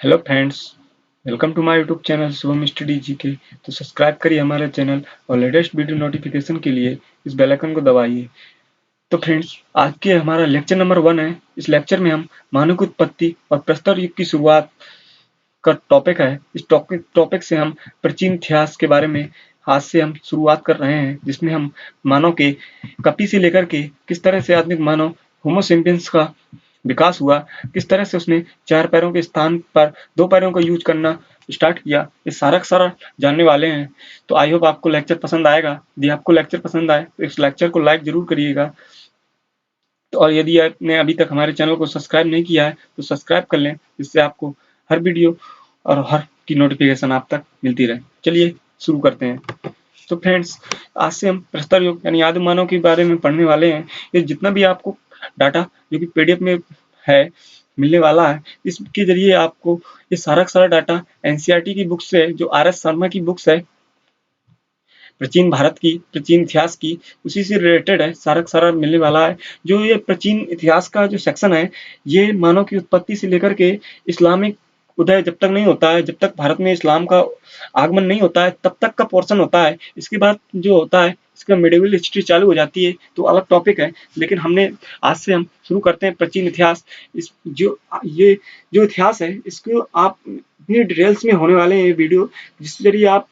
Hello friends, welcome to my YouTube channel Shubham study GK. तो subscribe करिए हमारे channel और लेटेस्ट वीडियो नोटिफिकेशन के लिए इस बेल आइकन को दबाइए। तो फ्रेंड्स, आज के हमारा लेक्चर नंबर 1 है। इस लेक्चर में हम मानव की उत्पत्ति और प्रस्तर युग की शुरुआत का टॉपिक है। इस टॉपिक से हम प्राचीन इतिहास के बारे में आज से हम शुरुआत कर रहे हैं, जिसमें हम मानव के कपि से लेकर के किस तरह से आधुनिक मानव होमो सेपियंस का विकास हुआ, किस तरह से उसने 4 पैरों के स्थान पर 2 पैरों का यूज करना स्टार्ट किया, ये सारा का सारा जानने वाले हैं। तो आई होप आपको लेक्चर पसंद आएगा। यदि आपको लेक्चर पसंद आए तो इस लेक्चर को लाइक जरूर करिएगा। तो और यदि आपने अभी तक हमारे चैनल को सब्सक्राइब नहीं किया है तो सब्सक्राइब कर लें, जिससे आपको हर वीडियो और हर की नोटिफिकेशन आप तक मिलती रहे। चलिए शुरू करते हैं। तो फ्रेंड्स, आज से हम प्रस्तर युग यानी आदि मानव के बारे में पढ़ने वाले हैं। ये जितना भी आपको डाटा जो कि पीडीएफ में है मिलने वाला है, इसके जरिए आपको ये सारा का सारा डाटा एनसीईआरटी की बुक से, जो आर.एस. शर्मा की बुक्स है, प्राचीन भारत की, प्राचीन इतिहास की, उसी से रिलेटेड है, सारा का सारा मिलने वाला है। जो ये प्राचीन इतिहास का जो सेक्शन है, ये मानव की उत्पत्ति से लेकर के इस्लामिक उदय जब तक नहीं होता है, जब तक भारत में इस्लाम का आगमन नहीं होता है, तब तक का पोर्शन होता है। इसके बाद जो होता है, इसका मिडिवल हिस्ट्री चालू हो जाती है, तो अलग टॉपिक है। लेकिन हमने आज से हम शुरू करते हैं प्राचीन इतिहास। इस ये जो इतिहास है, इसको आप इतनी डिटेल्स में होने वाले हैं ये वीडियो, जिसके जरिए आप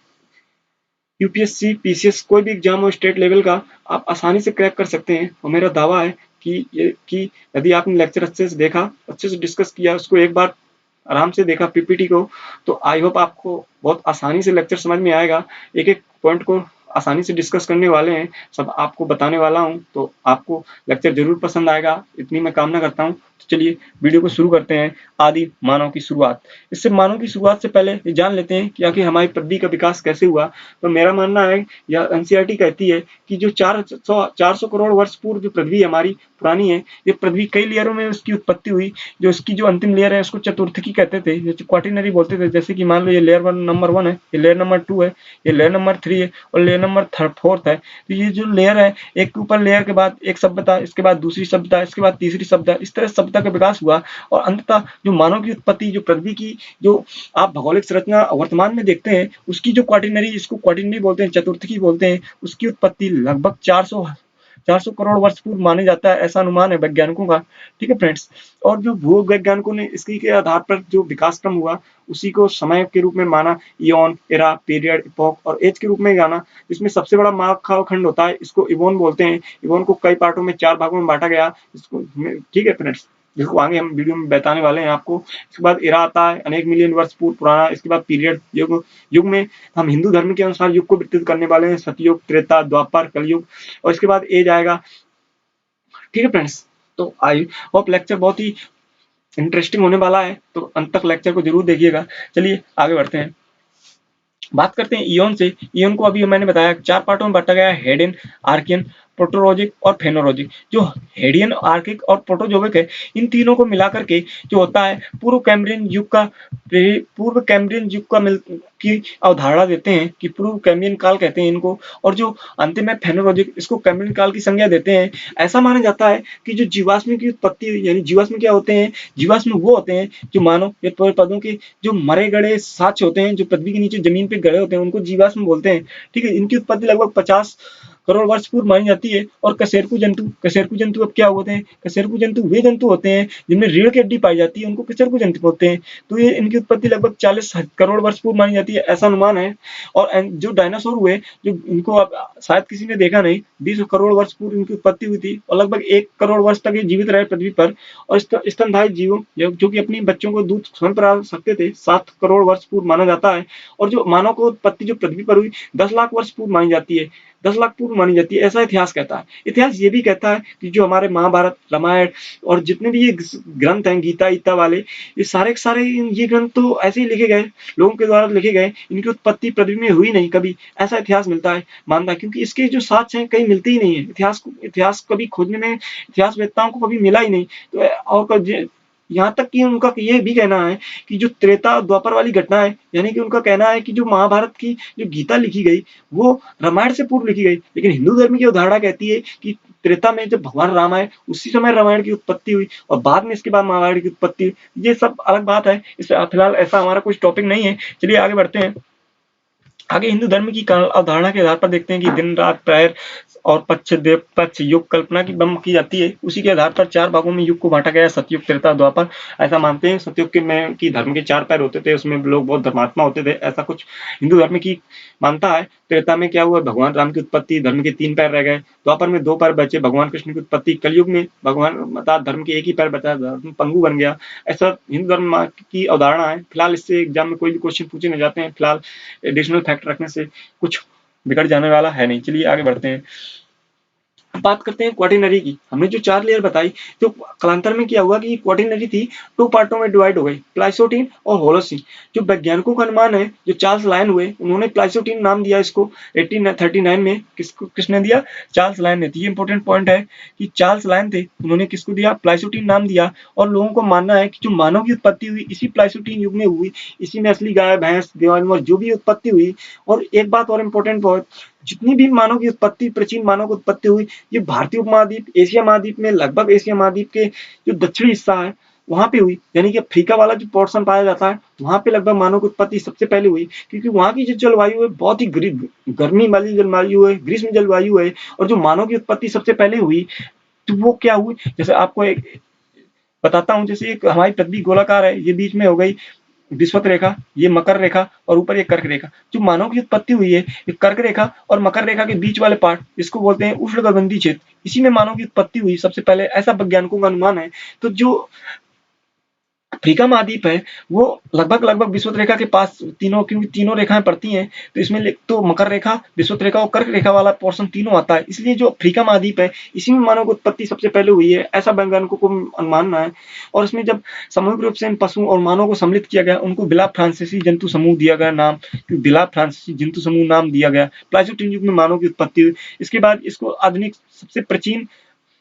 यूपीएससी, पीसीएस कोई भी एग्जाम हो स्टेट लेवल का, आप आसानी से क्रैक कर सकते हैं। और मेरा दावा है कि यदि आपने लेक्चर अच्छे से देखा, अच्छे से डिस्कस किया, उसको एक बार आराम से देखा पीपीटी को, तो आई होप आपको बहुत आसानी से लेक्चर समझ में आएगा। एक एक पॉइंट को आसानी से डिस्कस करने वाले हैं, सब आपको बताने वाला हूं, तो आपको लेक्चर जरूर पसंद आएगा, इतनी मैं कामना करता हूं। तो चलिए वीडियो को शुरू करते हैं। आदि मानव की शुरुआत। इससे मानव की शुरुआत से पहले ये जान लेते हैं कि आखिर हमारी पृथ्वी का विकास कैसे हुआ। तो मेरा मानना है, या एनसीईआरटी कहती है कि जो 400 करोड़ वर्ष पूर्व जो पृथ्वी हमारी पुरानी है, ये पृथ्वी कई लेयरों में उसकी उत्पत्ति हुई। जो इसकी जो अंतिम लेयर है, उसको चतुर्थकी कहते थे, जो क्वार्टिनरी बोलते थे। जैसे कि मान लो ये लेयर नंबर 1 है, ये लेयर नंबर 2 है, ये लेयर नंबर 3 है, और लेयर नंबर 4th है। तो ये जो लेयर है, एक के ऊपर लेयर के बाद एक सभ्यता, इसके बाद दूसरी सभ्यता, इसके बाद तीसरी सभ्यता, इस तरह सभ्यता का विकास हुआ। और अंततः जो मानव की उत्पत्ति, जो पृथ्वी की जो आप भौगोलिक संरचना वर्तमान में देखते हैं, उसकी जो क्वार्टिनरी, इसको क्वार्टिनरी बोलते हैं, चतुर्थकी बोलते हैं, उसकी उत्पत्ति लगभग 400 करोड़ वर्ष पूर्व माने जाता है, ऐसा अनुमान है वैज्ञानिकों का। ठीक है फ्रेंड्स। और जो भू वैज्ञानिकों ने इसकी के आधार पर जो विकास क्रम हुआ, उसी को समय के रूप में माना। इयॉन, एरा, पीरियड, इपोक और एज के रूप में जाना। इसमें सबसे बड़ा महाकाव्य खंड होता है, इसको इवोन बोलते हैं। इवोन को कई पार्टों में, 4 भागों में बांटा गया इसको। ठीक है फ्रेंड्स, जिसको आगे हम वीडियो में बताने वाले हैं आपको। इसके बाद एरा आता है, अनेक मिलियन वर्ष पूर्व पुराना। इसके बाद पीरियड, युग में हम हिंदू धर्म के अनुसार युग को विस्तृत करने वाले हैं, सतयुग, त्रेता, द्वापर, कलयुग। और इसके बाद एज आएगा। ठीक है फ्रेंड्स। तो आई होप लेक्चर बहुत ही इंटरेस्टिंग होने वाला है, तो अंत तक लेक्चर को जरूर देखिएगा। चलिए आगे बढ़ते हैं। बात करते हैं इयॉन से। इयॉन को अभी मैंने बताया 4 पार्टों में बांटा गया है, हेडियन, आर्कियन, प्रोटोरोजिक और फेनोरोजिक। जो हेडियन, आर्किक और प्रोटोजोइक है, इन तीनों को मिलाकर के जो होता है पूर्व कैम्ब्रियन युग का की अवधारणा देते हैं, कि पूर्व कैम्ब्रियन काल कहते हैं इनको। और जो अंतिम है फेनोरोजिक, इसको कैम्ब्रियन काल की संज्ञा देते हैं। ऐसा माना जाता है कि जो जीवाश्म की उत्पत्ति, यानी जीवाश्म क्या होते हैं, जीवाश्म वो होते हैं जो मानव या पेड़ पौधों के जो मरे गड़े साक्ष्य होते हैं, जो पृथ्वी के नीचे जमीन पे गड़े होते हैं, उनको जीवाश्म बोलते हैं। ठीक है। इनकी उत्पत्ति लगभग 50 करोड़ वर्ष पूर्व मानी जाती है। और कशेरुकी जंतु अब क्या होते हैं, कशेरुकी जंतु वे जंतु होते हैं जिनमें रीढ़ की हड्डी पाई जाती है, उनको कशेरुकी जंतु बोलते हैं। तो ये इनकी उत्पत्ति लगभग 40 करोड़ वर्ष पूर्व मानी जाती है, ऐसा अनुमान है। और जो डायनासोर हुए, जो इनको आप शायद किसी ने देखा नहीं, 20 करोड़ वर्ष पूर्व इनकी उत्पत्ति हुई थी, और लगभग 1 करोड़ वर्ष तक ये जीवित रहे पृथ्वी पर। और स्तनधारी जीवों, जो कि अपने बच्चों को दूध स्वयं पिला सकते थे, 7 करोड़ वर्ष पूर्व माना जाता है। और जो मानव को उत्पत्ति जो पृथ्वी पर हुई, 10 लाख वर्ष पूर्व मानी जाती है, 10 लाख पूर्व मानी जाती है, ऐसा इतिहास कहता है। इतिहास ये भी कहता है कि जो हमारे महाभारत, रामायण और जितने भी ये ग्रंथ हैं, गीता ईता वाले, ये सारे के सारे ये ग्रंथ तो ऐसे ही लिखे गए, लोगों के द्वारा लिखे गए। इनकी उत्पत्ति पृथ्वी में हुई नहीं कभी, ऐसा इतिहास मिलता है, मानता है। क्योंकि इसके जो साक्ष्य हैं कहीं मिलते ही नहीं है। इतिहास कभी खोजने में इतिहास वेत्ताओं को कभी मिला ही नहीं। तो और यहाँ तक कि उनका ये भी कहना है कि जो त्रेता द्वापर वाली घटना है, यानी कि उनका कहना है कि जो महाभारत की जो गीता लिखी गई, वो रामायण से पूर्व लिखी गई। लेकिन हिंदू धर्म की अवधारणा कहती है कि त्रेता में जब भगवान राम आए उसी समय रामायण की उत्पत्ति हुई और बाद में इसके बाद महाभारत की उत्पत्ति हुई। ये सब अलग बात है, इस फिलहाल ऐसा हमारा कुछ टॉपिक नहीं है। चलिए आगे बढ़ते हैं। आगे हिंदू धर्म की अवधारणा के आधार पर देखते हैं कि दिन रात प्रहर और पक्ष देव पक्ष युग कल्पना की ब्रह्म की जाती है। उसी के आधार पर 4 भागों में युग को बांटा गया, सतयुग, त्रेता, द्वापर। ऐसा मानते हैं सतयुग के में कि धर्म के 4 पैर होते थे, उसमें लोग बहुत धर्मात्मा होते थे, ऐसा कुछ हिंदू धर्म की मानता है। त्रेता में क्या हुआ, भगवान राम की उत्पत्ति, धर्म के 3 पैर रह गए। द्वापर में 2 पैर बचे, भगवान कृष्ण की उत्पत्ति। कलयुग में भगवान मतलब धर्म के 1 ही पैर बचा, धर्म पंगु बन गया। ऐसा हिंदू धर्म की अवधारणा है। फिलहाल इससे एग्जाम में कोई भी क्वेश्चन पूछे नहीं जाते हैं, फिलहाल एडिशनल फैक्ट रखने से कुछ बिगड़ जाने वाला है नहीं। चलिए आगे बढ़ते हैं। बात करते हैं क्वाटिनरी की। हमने जो 4 लेयर बताई, तो कालांतर में क्या हुआ कि क्वाटिनरी थी 2 पार्टों में डिवाइड हो गई, प्लाइसोटीन और होलोसीन। जो वैज्ञानिकों का अनुमान है, जो चार्ल्स लायन हुए, उन्होंने प्लाइसोटीन नाम दिया इसको 1839 में। किसने दिया? चार्ल्स लायन ने। ये इंपॉर्टेंट पॉइंट है कि चार्ल्स लायन थे, उन्होंने किसको दिया? प्लाइसोटीन नाम दिया। और लोगों को मानना है कि जो मानव की उत्पत्ति हुई इसी प्लाइसोटीन युग में हुई, इसी में असली गाय भैंस जानवर जो भी उत्पत्ति हुई। और एक बात और इम्पोर्टेंट बहुत, जितनी भी मानव की उत्पत्ति, प्राचीन मानव की उत्पत्ति हुई, ये भारतीय उपमहाद्वीप, एशिया महाद्वीप में, लगभग एशिया महाद्वीप के जो दक्षिणी हिस्सा है वहां पे हुई। यानी कि अफ्रीका वाला जो पोर्शन पाया जाता है वहां पे लगभग मानव की उत्पत्ति सबसे पहले हुई, क्योंकि वहां की जो जलवायु है बहुत ही गर्मी वाली जलवायु है, ग्रीष्म जलवायु है। और जो मानव की उत्पत्ति सबसे पहले हुई तो वो क्या हुई, जैसे आपको एक बताता हूँ। जैसे एक हमारी पृथ्वी गोलाकार है, ये बीच में हो गई विषुवत रेखा, ये मकर रेखा और ऊपर ये कर्क रेखा। जो मानव की उत्पत्ति हुई है, ये कर्क रेखा और मकर रेखा के बीच वाले पार्ट, इसको बोलते हैं उष्णकटिबंधीय क्षेत्र। इसी में मानव की उत्पत्ति हुई सबसे पहले, ऐसा वैज्ञानिकों का अनुमान है। तो जो अफ्रीका महाद्वीप है वो लगभग विषुवत रेखा के पास तीनों, क्योंकि तीनों रेखाएं पड़ती हैं, तो इसमें तो मकर रेखा, विषुवत रेखा और कर्क रेखा वाला पोर्शन तीनों आता है। इसलिए जो अफ्रीका महाद्वीप है इसी में मानव की उत्पत्ति सबसे पहले हुई है, ऐसा वैज्ञानिकों को मानना है। और इसमें जब सामूहिक रूप से इन पशु और मानव को सम्मिलित किया गया, उनको बिला फ्रांसीसी जंतु समूह दिया गया नाम, बिला फ्रांसीसी जंतु समूह नाम दिया गया। प्लाइसोटीन युग में मानव की उत्पत्ति हुई। इसके बाद इसको आधुनिक सबसे प्राचीन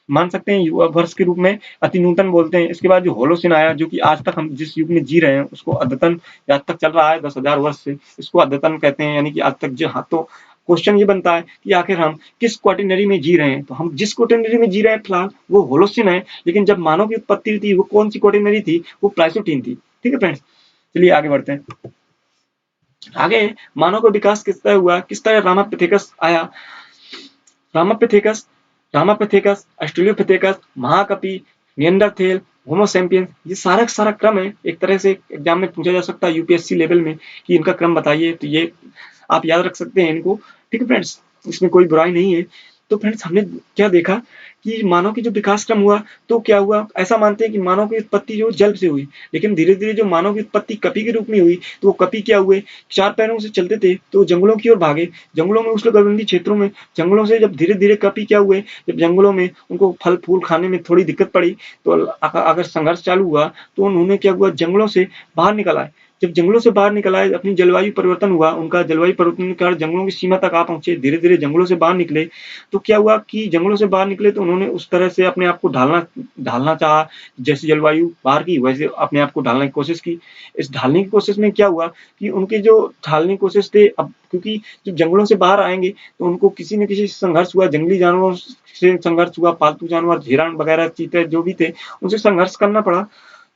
मान सकते हैं, युवा वर्ष के रूप में अति नूतन बोलते हैं। इसके बाद जो होलोसिन आया, जो कि आज तक हम जिस युग में जी रहे हैं उसको अद्यतन, आज तक चल रहा है 10,000 वर्ष से, इसको अद्यतन कहते हैं। यानी कि आज तक जो, हाँ, तो क्वेश्चन ये बनता है कि आखिर हम किस क्वाटिनरी में जी रहे हैं। तो हम जिस क्वाटिनरी में जी रहे हैं फिलहाल वो होलोसिन है, लेकिन जब मानव की उत्पत्ति थी वो कौन सी क्वाटिनरी थी? वो प्लाइसोटीन थी। ठीक है फ्रेंड्स, चलिए आगे बढ़ते हैं। आगे मानव का विकास किस तरह हुआ, किस तरह रामापिथेकस आया। रामापिथेकस, ऑस्ट्रेलियोपिथेकस, महाकपि, निएंडरथैल, होमो सैपियंस, ये सारा क्रम है। एक तरह से एग्जाम में पूछा जा सकता है यूपीएससी लेवल में कि इनका क्रम बताइए, तो ये आप याद रख सकते हैं इनको। ठीक है फ्रेंड्स, इसमें कोई बुराई नहीं है। तो फ्रेंड्स हमने क्या देखा कि मानव की जो विकास क्रम हुआ, तो क्या हुआ, ऐसा मानते हैं कि मानव की उत्पत्ति जो जल से हुई, लेकिन धीरे धीरे जो मानव की उत्पत्ति कपि के रूप में हुई, तो वो कपि क्या हुए, 4 पैरों से चलते थे तो जंगलों की ओर भागे। जंगलों में, उष्णकटिबंधीय क्षेत्रों में जंगलों से जब धीरे धीरे कपि क्या हुए, जब जंगलों में उनको फल फूल खाने में थोड़ी दिक्कत पड़ी, तो अगर संघर्ष चालू हुआ तो उन्होंने क्या हुआ, जंगलों से बाहर निकल आए। जब जंगलों से बाहर निकल आए, अपनी जलवायु परिवर्तन हुआ, उनका जलवायु परिवर्तन के कारण जंगलों की सीमा तक आ पहुंचे, धीरे धीरे जंगलों से बाहर निकले। तो क्या हुआ कि जंगलों से बाहर निकले तो उन्होंने उस तरह से अपने आप को ढालना चाहा, जैसी जलवायु बाहर की वैसे अपने आप को ढालने की कोशिश की। इस ढालने की कोशिश में क्या हुआ कि उनके जो ढालने की कोशिश थे, अब क्योंकि जब जंगलों से बाहर आएंगे तो उनको किसी न किसी संघर्ष हुआ, जंगली जानवरों से संघर्ष हुआ, पालतू जानवर हिरण वगैरह चीते जो भी थे उनसे संघर्ष करना पड़ा।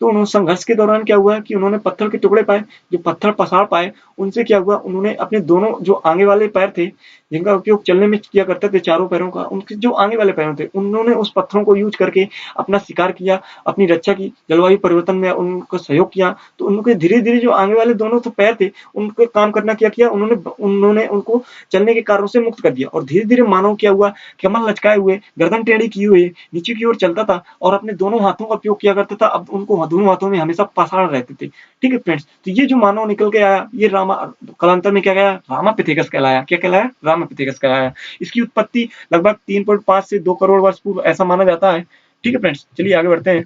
तो उन्होंने संघर्ष के दौरान क्या हुआ कि उन्होंने पत्थर के टुकड़े पाए, जो पत्थर पसार पाए, उनसे क्या हुआ, उन्होंने अपने दोनों जो आगे वाले पैर थे, जिनका उपयोग चलने में किया करते थे, चारों पैरों का, उनके जो आगे वाले पैरों थे, उन्होंने उस पत्थरों को यूज करके अपना शिकार किया, अपनी रक्षा की, जलवायु परिवर्तन में उनको सहयोग किया। तो उनके धीरे धीरे जो आगे वाले दोनों तो पैर थे, उनको काम करना क्या किया, उन्होंने उनको चलने के कारणों से मुक्त कर दिया। और धीरे धीरे मानव क्या हुआ, कमर लचकाए हुए, गर्दन टेढ़ी किए हुए नीचे की ओर चलता था और अपने दोनों हाथों का उपयोग किया करता था। अब उनको दोनों हाथों में हमेशा पसार रहते थे। ठीक है फ्रेंड्स, तो ये जो मानव निकल के आया, ये कालांतर में क्या गया, रामापिथेकस कहलाया। क्या कहलाया? रामापिथेकस कहलाया। इसकी उत्पत्ति लगभग 3.5 से 2 करोड़ वर्ष पूर्व ऐसा माना जाता है। ठीक है फ्रेंड्स, चलिए आगे बढ़ते हैं।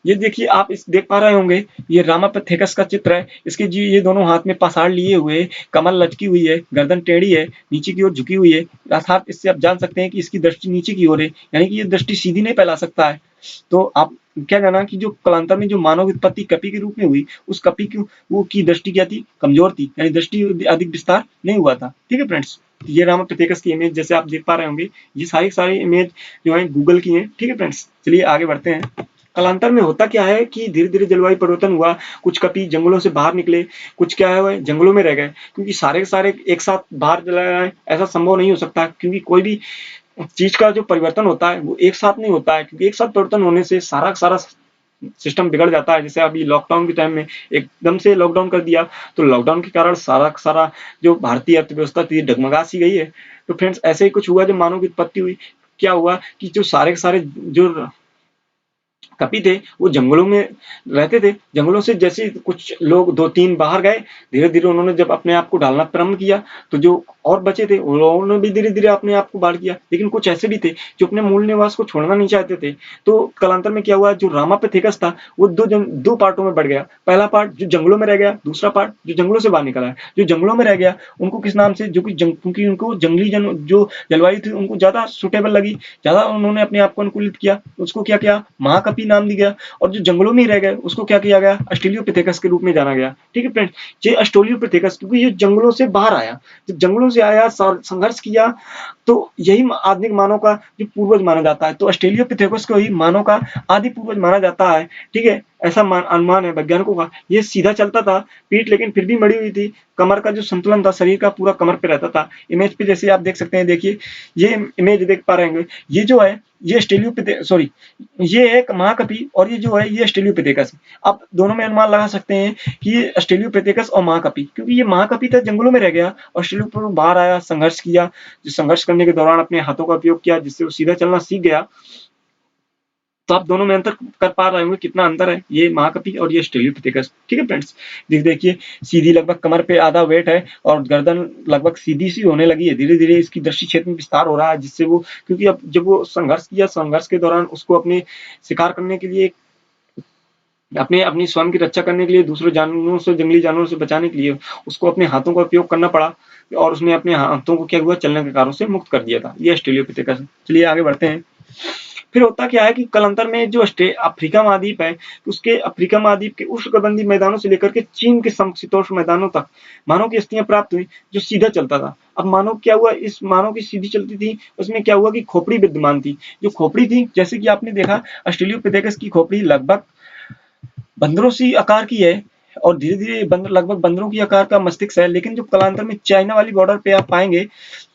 ये देखिए, आप इस देख पा रहे होंगे, ये रामापिथेकस का चित्र है। इसके जी ये दोनों हाथ में पसार लिए हुए, कमर लचकी हुई है, गर्दन टेढ़ी है, नीचे की ओर झुकी हुई है, अर्थात इससे आप जान सकते हैं कि इसकी दृष्टि नीचे की ओर है, यानी कि ये दृष्टि सीधी नहीं फैला सकता है। तो आप क्या जाना कि जो कालांतर में जो मानव उत्पत्ति कपि के रूप में हुई, उस कपि की वो की दृष्टि क्या थी, कमजोर थी, यानी दृष्टि अधिक विस्तार नहीं हुआ था। ठीक है फ्रेंड्स, ये रामापिथेकस की इमेज जैसे आप देख पा रहे होंगे, ये सारी इमेज जो है गूगल की हैं। ठीक है फ्रेंड्स, चलिए आगे बढ़ते हैं। कालांतर में होता क्या है कि धीरे धीरे जलवायु परिवर्तन हुआ, कुछ कपी जंगलों से बाहर निकले, कुछ क्या है जंगलों में रह गए, क्योंकि सारे के सारे एक साथ बाहर चले आए ऐसा संभव नहीं हो सकता, क्योंकि कोई भी चीज का जो परिवर्तन होता है वो एक साथ नहीं होता है, क्योंकि एक साथ परिवर्तन होने से सारा सारा सिस्टम बिगड़ जाता है। जैसे अभी लॉकडाउन के टाइम में एकदम से लॉकडाउन कर दिया, तो लॉकडाउन के कारण सारा सारा जो भारतीय अर्थव्यवस्था थी डगमगा सी गई है। तो फ्रेंड्स ऐसे ही कुछ हुआ जब मानव की उत्पत्ति हुई। क्या हुआ कि जो सारे के सारे जो कपी थे वो जंगलों में रहते थे, जंगलों से जैसे कुछ लोग 2-3 बाहर गए, धीरे धीरे उन्होंने जब अपने आप को ढालना प्रारंभ किया, तो जो और बचे थे उन्होंने भी धीरे धीरे अपने आप को बाढ़ किया। लेकिन कुछ ऐसे भी थे जो अपने मूल निवास को छोड़ना नहीं चाहते थे। तो कालांतर में क्या हुआ, जो रामापिथेकस था वो दो पार्टों में बढ़ गया। पहला पार्ट जो जंगलों में रह गया, दूसरा पार्ट जो जंगलों से बाहर निकला है। जो जंगलों में रह गया उनको किस नाम से, जो कि क्योंकि उनको जंगली जो जलवायु थी उनको ज्यादा सुटेबल लगी, ज्यादा उन्होंने अपने आप को अनुकूलित किया, उसको क्या किया, महाकपि नाम दिया गया। और जो जंगलों में ही रह गए उसको क्या किया गया, ऑस्ट्रेलियोपिथेकस के रूप में जाना गया। ठीक है फ्रेंड्स, ये ऑस्ट्रेलियोपिथेकस क्योंकि ये जंगलों से बाहर आया, जब जंगलों से आया, संघर्ष किया, तो यही आधुनिक मानव का जो पूर्वज माना जाता है। तो ऑस्ट्रेलियोपिथेकस को ही मानव का आदि पूर्वज माना जाता है। ठीक है, ऐसा अनुमान है वैज्ञानिकों का। ये सीधा चलता था, पीठ लेकिन फिर भी मड़ी हुई थी, कमर का जो संतुलन था शरीर का पूरा कमर पे रहता था। इमेज पे जैसे आप देख सकते हैं, देखिए ये इमेज देख पा रहे हैं, ये जो है ये ऑस्ट्रेलियोपिथेकस, सॉरी ये एक महाकपि और ये जो है ये ऑस्ट्रेलियोपिथेकस। आप दोनों में अनुमान लगा सकते हैं कि ये ऑस्ट्रेलियोपिथेकस और महाकपि, क्योंकि ये महाकपि था जंगलों में रह गया, ऑस्ट्रेलियोपिथेकस बाहर आया, संघर्ष किया, जो संघर्ष करने के दौरान अपने हाथों का उपयोग किया जिससे वो सीधा चलना सीख गया। तो आप दोनों में अंतर कर पा रहे होंगे कितना अंतर है, ये महाकपि और ये ऑस्ट्रेलियोपिथेकस। ठीक है फ्रेंड्स, देखिए सीधी लगभग कमर पे आधा वेट है और गर्दन लगभग सीधी सी होने लगी है, धीरे धीरे इसकी दृष्टि क्षेत्र में विस्तार हो रहा है, जिससे वो, क्योंकि अब जब वो संघर्ष किया, संघर्ष के दौरान उसको अपने शिकार करने के लिए, अपने अपनी स्वयं की रक्षा करने के लिए, दूसरे जानवरों से, जंगली जानवरों से बचाने के लिए उसको अपने हाथों का उपयोग करना पड़ा, और उसने अपने हाथों को क्या हुआ, चलने के कारणों से मुक्त कर दिया था। ये ऑस्ट्रेलियोपिथेकस। चलिए आगे बढ़ते हैं। फिर होता क्या है कि कालांतर में जो अफ्रीका महाद्वीप है, उसके अफ्रीका महाद्वीप के उष्णकटिबंधीय मैदानों से लेकर के चीन के समशीतोष्ण मैदानों तक मानव की अस्थियां प्राप्त हुई, जो सीधा चलता था। अब मानव क्या हुआ, इस मानव की सीधी चलती थी, उसमें क्या हुआ कि खोपड़ी विद्यमान थी। जो खोपड़ी थी, जैसे कि आपने देखा ऑस्ट्रेलियोपिथेकस की खोपड़ी लगभग बंदरों सी आकार की है, और धीरे धीरे बंदर लगभग बंदरों की आकार का मस्तिष्क है। लेकिन जो कालांतर में चाइना वाली बॉर्डर पे आप पाएंगे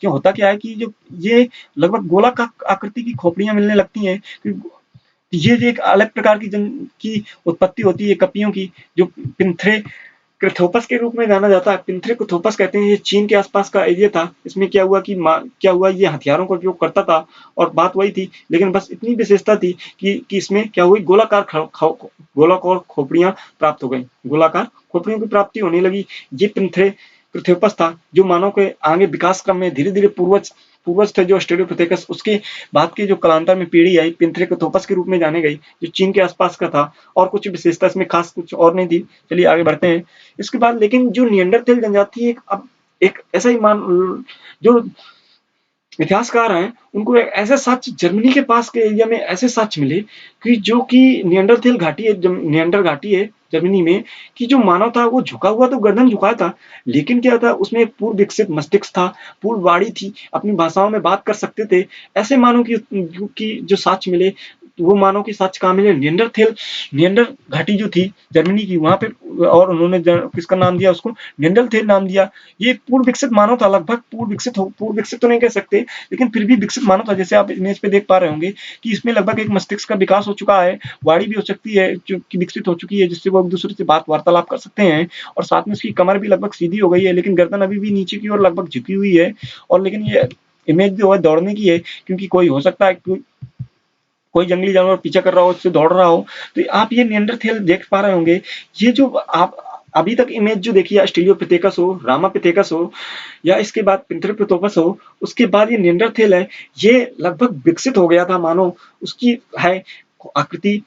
कि होता क्या है कि जो ये लगभग गोलाकार आकृति की खोपड़ियां मिलने लगती हैं। ये एक अलग प्रकार की उत्पत्ति होती है कपियों की, जो पिंथरे क्रिथोपस के रूप में जाना जाता है। पिंथरे क्रिथोपस कहते हैं, ये चीन के आसपास का एरिया था। इसमें क्या हुआ कि ये हथियारों का उपयोग करता था, और बात वही थी, लेकिन बस इतनी विशेषता थी कि इसमें क्या हुई, गोलाकार खोपड़ियां प्राप्त हो गई, गोलाकार खोपड़ियों की प्राप्ति होने लगी। ये पिंथरे क्रिथोपस था, जो मानव के आगे विकास क्रम में धीरे धीरे पूर्वज थे जो ऑस्ट्रेलियोपिथेकस। उसके बाद की जो कालांतर में पीढ़ी आई, पिंथरेक्रिथोपस के रूप में जाने गई, जो चीन के आसपास का था, और कुछ विशेषता इसमें खास कुछ और नहीं थी। चलिए आगे बढ़ते हैं। इसके बाद लेकिन जो निएंडरथैल जनजाति एक ऐसा ही जो इतिहासकार हैं, उनको ऐसे साक्ष्य जर्मनी के पास के एरिया में ऐसे साक्ष्य मिले कि जो कि निएंडरथैल घाटी है, निएंडर घाटी है जर्मनी में, कि जो मानव था वो झुका हुआ, तो गर्दन झुकाया था, लेकिन क्या था, उसमें पूर्व विकसित मस्तिष्क था, पूर्व वाणी थी, अपनी भाषाओं में बात कर सकते थे। ऐसे मानव की जो साक्ष्य मिले, वो मानव की साक्ष्य कहाँ मिले, निएंडर घाटी जो थी जर्मनी की, वहां पे, और उन्होंने किसका नाम दिया उसको, निएंडरथैल नाम दिया। ये पूर्व विकसित मानव था, लगभग पूर्व विकसित तो नहीं कह सकते, लेकिन फिर भी विकसित मानव था। जैसे आप इमेज पे देख पा रहे होंगे कि इसमें लगभग एक मस्तिष्क का विकास हो चुका है, वाणी भी हो सकती है, जो कि विकसित हो चुकी है, जिससे वो एक दूसरे से वार्तालाप कर सकते हैं, और साथ में उसकी कमर भी लगभग सीधी हो गई है, लेकिन गर्दन अभी भी नीचे की ओर लगभग झुकी हुई है। और लेकिन ये इमेज जो है दौड़ने की है, क्योंकि कोई हो सकता है कोई जंगली जानवर पीछा कर रहा हो, उससे दौड़ रहा हो, तो आप ये निएंडरथैल देख पा रहे होंगे। ये जो आप अभी तक इमेज जो देखी है, ऑस्ट्रेलियोपिथेकस हो, रामापिथेकस हो, या इसके बाद पिंथरेक्रिथोपस हो, उसके बाद ये निएंडरथैल है, ये लगभग विकसित हो गया था मानो। उसकी है आकृति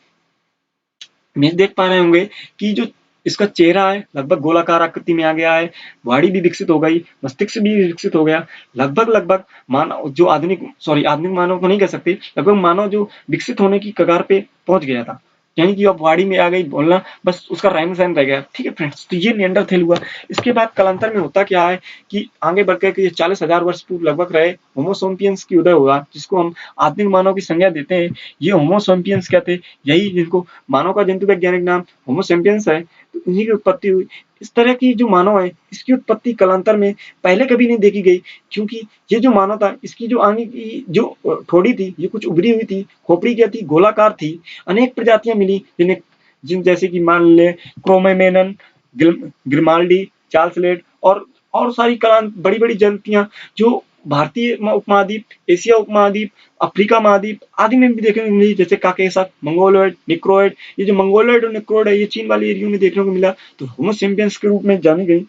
इमेज देख पा रहे होंगे कि जो इसका चेहरा है लगभग गोलाकार आकृति में आ गया है, वाणी भी विकसित हो गई, मस्तिष्क भी विकसित हो गया, लगभग मानव जो आधुनिक मानव को नहीं कह सकते, लगभग मानव जो विकसित होने की कगार पे पहुंच गया था। यानी कि अब वाड़ी में आ गई बोलना, बस उसका रहन सहन रह गया। ठीक है फ्रेंड्स, तो ये निएंडरथैल हुआ। इसके बाद कालांतर में होता क्या है कि आगे बढ़ के ये 40,000 वर्ष पूर्व लगभग रहे होमो सेपियंस की उदय हुआ, जिसको हम आधुनिक मानव की संज्ञा देते हैं। ये होमो सेपियंस क्या थे, यही जिनको मानव का जंतु वैज्ञानिक नाम होमो सेपियंस है, तो इन्हीं की उत्पत्ति हुई। इस तरह की जो मानव है इसकी उत्पत्ति कालांतर में पहले कभी नहीं देखी गई, क्योंकि ये जो मानव था इसकी जो आगे की जो ठोड़ी थी ये कुछ उभरी हुई थी, खोपड़ी क्या थी, गोलाकार थी। अनेक प्रजातियां मिली जिन जैसे कि मान ले क्रोमेमेनन, ग्रिमाल्डी, चार्ल्स लेड और सारी बड़ी बड़ी जंतियां जो भारतीय उपमहाद्वीप, एशिया उपमहाद्वीप, अफ्रीका महाद्वीप आदि में भी देखने को मिली, जैसे काकेशस, मंगोलॉइड, निक्रोइड। ये जो मंगोलॉइड और निक्रोइड है ये चीन वाले एरिया में देखने को मिला, तो होमो सेपियंस के रूप में जानी गई।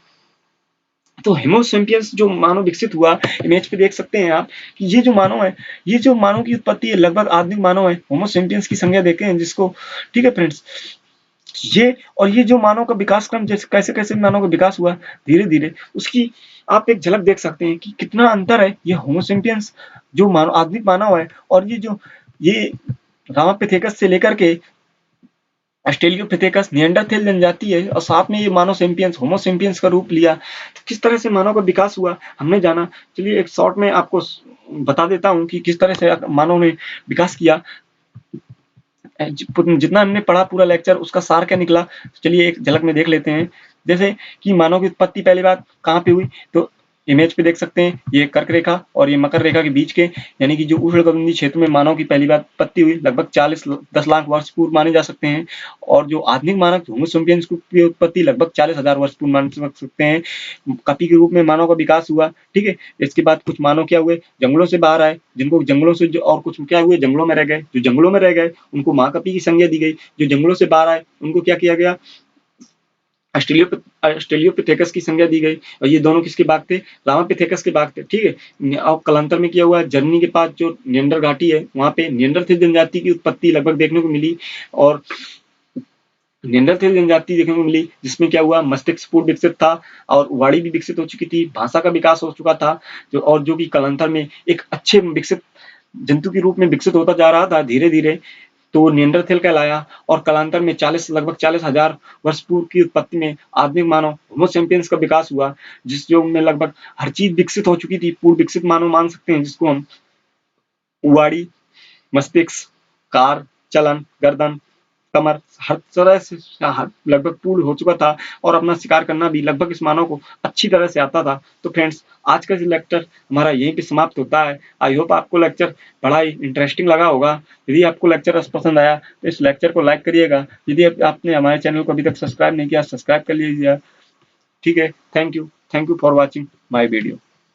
तो होमो सेपियंस जो मानव विकसित हुआ, इमेज पे देख सकते हैं आप कि ये जो मानव है, ये जो मानव की उत्पत्ति है लगभग आधुनिक मानव है, होमो सेपियंस की संज्ञा देते हैं जिसको। ठीक है फ्रेंड्स, ये जो मानव का विकास क्रम जैसे कैसे कैसे मानव का विकास हुआ धीरे धीरे, उसकी आप एक झलक देख सकते हैं कि कितना अंतर है ये होमो सेपियंस जो मानव आधुनिक मानव है और ये रामापिथेकस से लेकर के ऑस्ट्रेलियोपिथेकस निएंडरथैल जनजाति है, और साथ में ये मानव सेपियंस होमो सेपियंस का रूप लिया। तो किस तरह से मानव का विकास हुआ हमने जाना। चलिए एक शॉर्ट में आपको बता देता हूँ कि किस तरह से मानव ने विकास किया। जितना हमने पढ़ा पूरा लेक्चर उसका सार क्या निकला, चलिए एक झलक में देख लेते हैं। जैसे कि मानव की उत्पत्ति पहली बात कहाँ पे हुई, तो इमेज पे देख सकते हैं ये कर्क रेखा और ये मकर रेखा के बीच के यानी कि जो उष्णकटिबंधीय क्षेत्र में मानव की पहली बार उत्पत्ति हुई लगभग 10 लाख वर्ष पूर्व माने जा सकते हैं। और जो आधुनिक मानव होमो सेपियंस की उत्पत्ति लगभग 40,000 वर्ष पूर्व मान सकते हैं। कपि के रूप में मानव का विकास हुआ। ठीक है, इसके बाद कुछ मानव क्या हुए, जंगलों से बाहर आए, जिनको जंगलों से और कुछ क्या हुए, जंगलों में रह गए। जो जंगलों में रह गए उनको महाकपि की संज्ञा दी गई। जो जंगलों से बाहर आए उनको क्या किया गया, ऑस्ट्रेलियोपिथेकस की संज्ञा दी गई। और ये दोनों किसके भाग थे, रामापिथेकस के भाग थे। ठीक है, अब कालांतर में किया हुआ है, जर्मनी के पास जो निएंडर घाटी है वहां पे निएंडरथैल जनजाति की उत्पत्ति लगभग देखने को मिली। और निएंडरथैल जनजाति देखने को मिली जिसमें क्या हुआ, मस्तिष्क पूर्ण विकसित था और वाणी भी विकसित हो चुकी थी, भाषा का विकास हो चुका था, जो कि कालांतर में एक अच्छे विकसित जंतु के रूप में विकसित होता जा रहा था धीरे धीरे। तो निएंडरथैल कहलाया। और कालांतर में लगभग 40,000 वर्ष पूर्व की उत्पत्ति में आधुनिक मानव होमो सेपियंस का विकास हुआ, जिस युग में लगभग हर चीज विकसित हो चुकी थी, पूर्ण विकसित मानव मान सकते हैं, जिसको हम वाड़ी, मस्तिष्क, कार, चलन, गर्दन, कमर हर तरह से लगभग पूर्ण हो चुका था और अपना शिकार करना भी लगभग इस मानव को अच्छी तरह से आता था। तो फ्रेंड्स, आज का लेक्चर हमारा यहीं पे समाप्त होता है। आई होप आपको लेक्चर बड़ा ही इंटरेस्टिंग लगा होगा। यदि आपको लेक्चर पसंद आया तो इस लेक्चर को लाइक करिएगा। यदि आपने हमारे चैनल को अभी तक सब्सक्राइब नहीं किया, सब्सक्राइब कर लीजिएगा। ठीक है, thank you for watching my video.